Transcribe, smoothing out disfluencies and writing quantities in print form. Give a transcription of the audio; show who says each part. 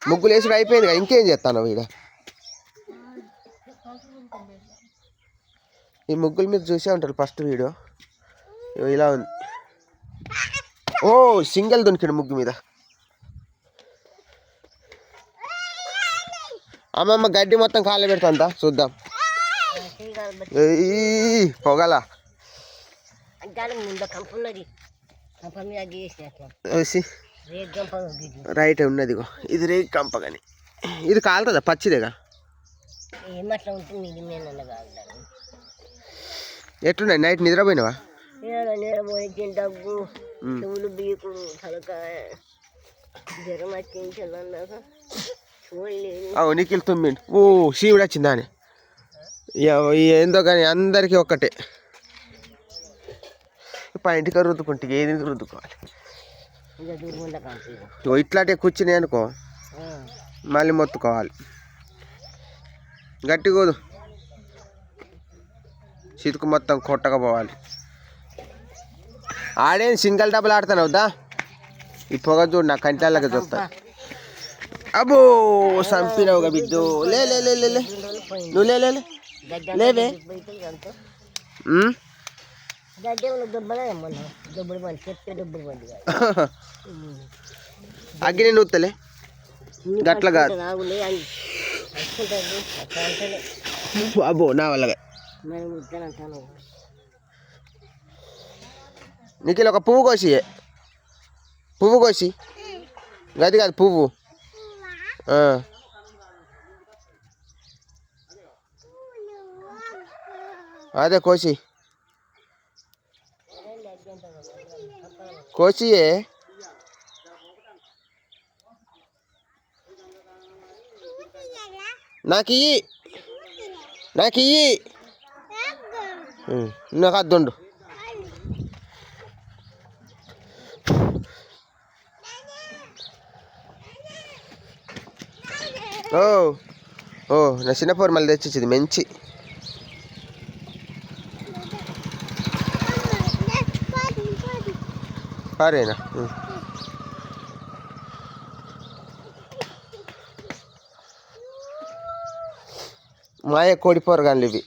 Speaker 1: ముగ్గులు వేసుడు అయిపోయింది కదా, ఇంకేం చేస్తాను ఇక. ఈ ముగ్గులు మీరు చూసే ఉంటారు ఫస్ట్ వీడియో. ఇలా ఉంది. ఓ సింగల్ దొనికాడు ముగ్గు మీద. అమ్మమ్మ గడ్డి మొత్తం కాళ్ళ పెడుతుందా చూద్దాం. పొగల రైట్ ఉన్నది. ఇది రేగి కంప కానీ ఇది కాలుతుందా? పచ్చిదేగా. ఎట్లున్నాయి? నైట్ నిద్రపోయినావా? నిఖిల్ తుమ్మిండు. ఓ శివుడు వచ్చిందా అని. ఏందో కానీ అందరికీ ఒక్కటే. ఇంటికి రుద్దుకుంటే ఏది రుద్దుకోవాలి. ఇట్లాంటి కూర్చున్నాయి అనుకో మళ్ళీ మొత్తుకోవాలి. గట్టిగోదు చితుకు మొత్తం కొట్టకపోవాలి. ఆడేం సింగిల్ డబుల్ ఆడుతాను వద్దా? ఈ పొగ చూడు నా కంటాలకి చూస్తా. అబ్బో చంపినావుగా బిడ్డు. లే లే లే లే నువ్వు లేవే. అగ్ని నూతలే గట్ల కాదు. అబ్బో నా వల్ల నిఖిల్ ఒక పువ్వు కోసి గది కాదు పువ్వు. అదే కోసి నాకు నాకు అద్దుండు. ఓ నా చిన్నపోరు మళ్ళీ తెచ్చిచ్చింది మంచి. పారేనా మాయ కోడి పోరగాన్లు ఇవి.